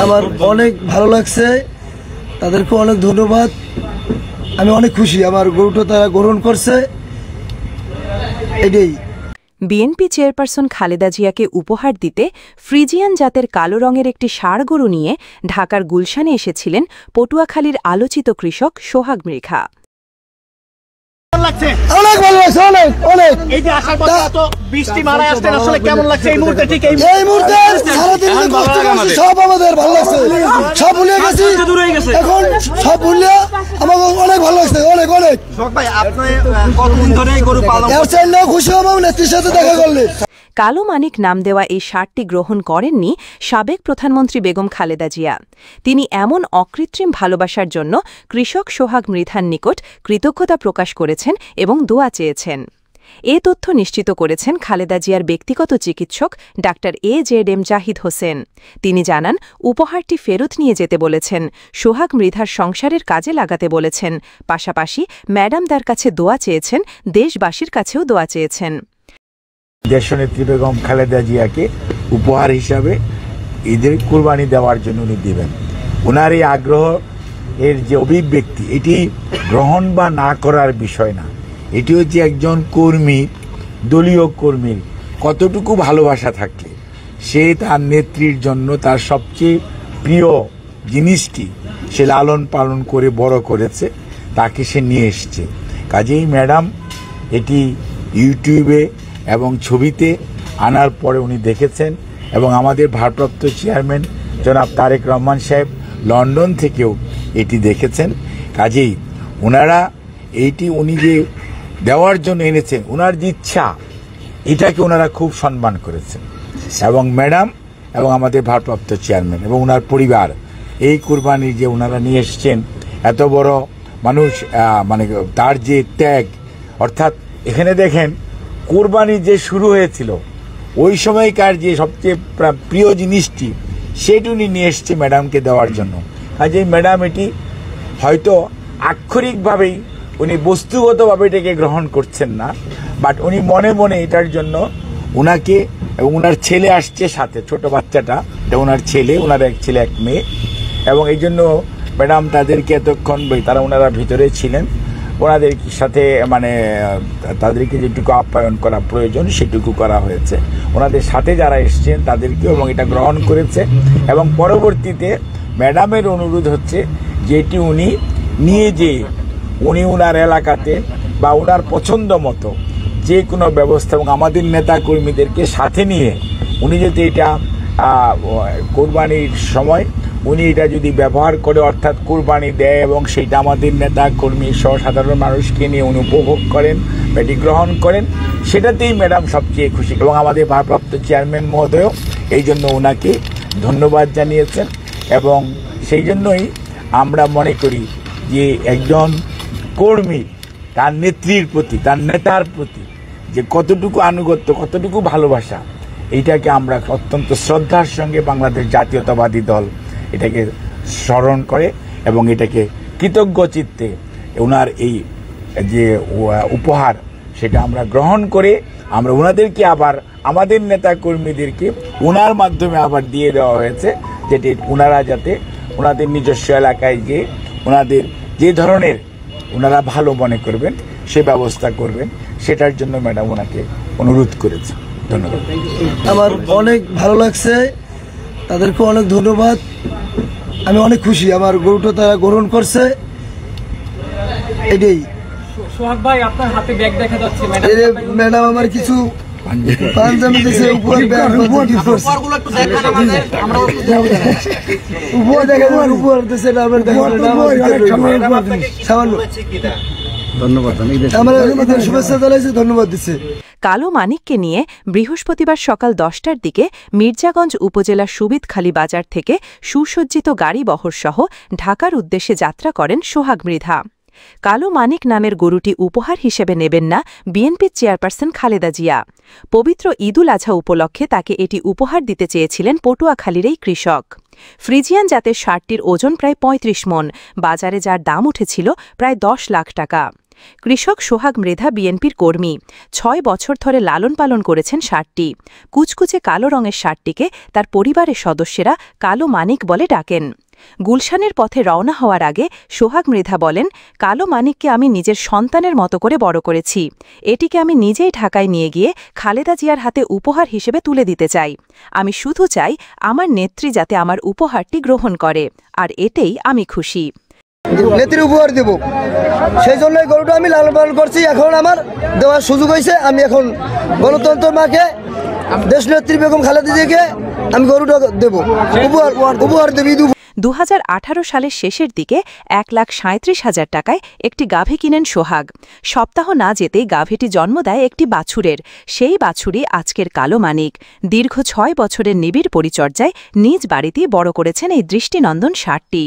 আমার অনেক ভালো লাগছে, তাদেরকে অনেক ধন্যবাদ। আমি অনেক খুশি আমার গরুটা তারা গ্রহণ করছে। এটাই। বিএনপি চেয়ারপারসন খালেদা জিয়াকে উপহার দিতে ফ্রিজিয়ান জাতের কালো রঙের একটি ষাঁড় গরু নিয়ে ঢাকার গুলশানে এসেছিলেন পটুয়াখালীর আলোচিত কৃষক সোহাগ মৃধা। অনেক ভালো লাগছে, অনেক অনেক। এই যে আসার পর এত বৃষ্টি মারায় আসছেন, আসলে কেমন লাগছে এই মুহূর্তে? ঠিক এই মুহূর্তে সারাদিন কষ্ট করছি, সব আমাদের ভালো লাগছে, সব ভুলে গেছি এখন, সব ভুলে আমাকে অনেক ভালো লাগছে, অনেক অনেক। ভাই, আপনি কতদিন ধরে গরু পালন করছেন? খুশি হবো নেত্রীর সাথে দেখা করলে। কালো মানিক নাম দেওয়া এই ষাঁড়টি গ্রহণ করেননি সাবেক প্রধানমন্ত্রী বেগম খালেদা জিয়া। তিনি এমন অকৃত্রিম ভালোবাসার জন্য কৃষক সোহাগ মৃধার নিকট কৃতজ্ঞতা প্রকাশ করেছেন এবং দোয়া চেয়েছেন। এ তথ্য নিশ্চিত করেছেন খালেদা জিয়ার ব্যক্তিগত চিকিৎসক ডাক্তার AJM জাহিদ হোসেন। তিনি জানান, উপহারটি ফেরত নিয়ে যেতে বলেছেন, সোহাগ মৃধার সংসারের কাজে লাগাতে বলেছেন, পাশাপাশি ম্যাডামদার কাছে দোয়া চেয়েছেন, দেশবাসীর কাছেও দোয়া চেয়েছেন। দেশনেত্রী বেগম খালেদা জিয়াকে উপহার হিসাবে ঈদের কুরবানি দেওয়ার জন্য উনি দেবেন। ওনার এই আগ্রহ এর যে অভিব্যক্তি, এটি গ্রহণ বা না করার বিষয় না, এটি হচ্ছে একজন কর্মী, দলীয় কর্মীর কতটুকু ভালোবাসা থাকলে সে তার নেত্রীর জন্য তার সবচেয়ে প্রিয় জিনিসটি সে লালন পালন করে বড় করেছে, তাকে সে নিয়ে এসছে। কাজেই ম্যাডাম এটি ইউটিউবে এবং ছবিতে আনার পরে উনি দেখেছেন, এবং আমাদের ভারপ্রাপ্ত চেয়ারম্যান জনাব তারেক রহমান সাহেব লন্ডন থেকেও এটি দেখেছেন। কাজেই ওনারা এইটি উনি যে দেওয়ার জন্য এনেছেন, ওনার যে ইচ্ছা, এটাকে ওনারা খুব সম্মান করেছেন। এবং ম্যাডাম এবং আমাদের ভারপ্রাপ্ত চেয়ারম্যান এবং ওনার পরিবার এই কুরবানি যে ওনারা নিয়ে এসছেন, এত বড় মানুষ, মানে তার যে ত্যাগ, অর্থাৎ এখানে দেখেন কুরবানি যে শুরু হয়েছিল ওই সময়কার যে সবচেয়ে প্রিয় জিনিসটি সেটি উনি নিয়ে এসছে ম্যাডামকে দেওয়ার জন্য। কাজেই ম্যাডাম এটি হয়তো আক্ষরিকভাবেই উনি বস্তুগতভাবে এটাকে গ্রহণ করছেন না, বাট উনি মনে মনে এটার জন্য ওনাকে এবং ওনার ছেলে আসছে সাথে, ছোট বাচ্চাটা, এটা ওনার ছেলে, ওনার এক ছেলে এক মেয়ে, এবং এই জন্য ম্যাডাম তাদেরকে এতক্ষণ তারা ওনারা ভিতরে ছিলেন, ওনাদের সাথে মানে তাদেরকে যেটুকু আপ্যায়ন করা প্রয়োজন সেটুকু করা হয়েছে। ওনাদের সাথে যারা এসছেন তাদেরকেও এবং এটা গ্রহণ করেছে, এবং পরবর্তীতে ম্যাডামের অনুরোধ হচ্ছে যেটি উনি নিয়ে যে উনি ওনার এলাকাতে বা ওনার পছন্দ মতো যে কোনো ব্যবস্থা, এবং আমাদের নেতা কর্মীদেরকে সাথে নিয়ে উনি যদি এটা কোরবানির সময় উনি এটা যদি ব্যবহার করে, অর্থাৎ কুরবানি দেয় এবং সেটা আমাদের নেতা কর্মী সহ সাধারণ মানুষকে নিয়ে উনি উপভোগ করেন, এটি গ্রহণ করেন, সেটাতেই ম্যাডাম সবচেয়ে খুশি। এবং আমাদের ভারপ্রাপ্ত চেয়ারম্যান মহোদয়ও এই জন্য ওনাকে ধন্যবাদ জানিয়েছেন। এবং সেই জন্যই আমরা মনে করি যে একজন কর্মী তার নেত্রীর প্রতি, তার নেতার প্রতি যে কতটুকু আনুগত্য, কতটুকু ভালোবাসা, এইটাকে আমরা অত্যন্ত শ্রদ্ধার সঙ্গে বাংলাদেশ জাতীয়তাবাদী দল এটাকে স্মরণ করে এবং এটাকে কৃতজ্ঞ চিত্তে ওনার এই যে উপহার সেটা আমরা গ্রহণ করে আমরা ওনাদেরকে আবার আমাদের নেতা কর্মীদেরকে ওনার মাধ্যমে আবার দিয়ে দেওয়া হয়েছে, যেটি ওনারা যাতে ওনাদের নিজস্ব এলাকায় যে ওনাদের যে ধরনের ওনারা ভালো মনে করবেন সে ব্যবস্থা করবেন, সেটার জন্য ম্যাডাম ওনাকে অনুরোধ করেছে। ধন্যবাদ। আমার অনেক ভালো লাগছে, তাদেরকে অনেক ধন্যবাদ। আমি অনেক খুশি আমার গরুটা তারা গ্রহণ করছে। এটাই। সোহাগ ভাই, আপনার হাতে ব্যাগ দেখা যাচ্ছে। ম্যাডাম আমার কিছু পাঞ্জাবি দিয়েছে, উপর ব্যাগ গিফট করছে। উপর দেখা যায়, উপর দিয়েছে, আমরা দেখা সামান্য ধন্যবাদ। আমরা ঈদের শুভেচ্ছা জানাইছি, ধন্যবাদ দিচ্ছে। কালো মানিককে নিয়ে বৃহস্পতিবার সকাল 10টার দিকে মির্জাগঞ্জ উপজেলার সুবিদখালী বাজার থেকে সুসজ্জিত গাড়ি বহরসহ ঢাকার উদ্দেশ্যে যাত্রা করেন সোহাগ মৃধা। কালো মানিক নামের গরুটি উপহার হিসেবে নেবেন না বিএনপি চেয়ারপারসন খালেদা জিয়া। পবিত্র ঈদুল আজহা উপলক্ষে তাকে এটি উপহার দিতে চেয়েছিলেন পটুয়াখালীর এই কৃষক। ফ্রিজিয়ান জাতের ষাঁড়টির ওজন প্রায় ৩৫ মণ, বাজারে যার দাম উঠেছিল প্রায় ১০ লাখ টাকা। কৃষক সোহাগ মৃধা বিএনপির কর্মী ৬ বছর ধরে লালন পালন করেছেন ষাঁড়টি। কুচকুচে কালো রঙের ষাঁড়টিকে তার পরিবারের সদস্যরা কালো মানিক বলে ডাকেন। গুলশানের পথে রওনা হওয়ার আগে সোহাগ মৃধা বলেন, কালো মানিককে আমি নিজের সন্তানের মতো করে বড় করেছি। এটিকে আমি নিজেই ঢাকায় নিয়ে গিয়ে খালেদা জিয়ার হাতে উপহার হিসেবে তুলে দিতে চাই। আমি শুধু চাই আমার নেত্রী যাতে আমার উপহারটি গ্রহণ করে, আর এতেই আমি খুশি। নেত্রী উপহার দেব, সেই জন্য গরুটা আমি লালন পালন করছি। এখন আমার দেওয়ার সুযোগ হয়েছে, আমি এখন গণতন্ত্র মাকে দেশ নেত্রী বেগম খালেদা জিয়াকে আমি গরুটা দেব, উপহার দেবী। 2018 সালের শেষের দিকে 1,37,000 টাকায় একটি গাভী কিনেন সোহাগ। সপ্তাহ না যেতেই গাভীটি জন্ম দেয় একটি বাছুরের। সেই বাছুরই আজকের কালো মানিক। দীর্ঘ 6 বছরের নিবিড় পরিচর্যায় নিজ বাড়িতেই বড় করেছেন এই দৃষ্টিনন্দন ষাঁড়টি।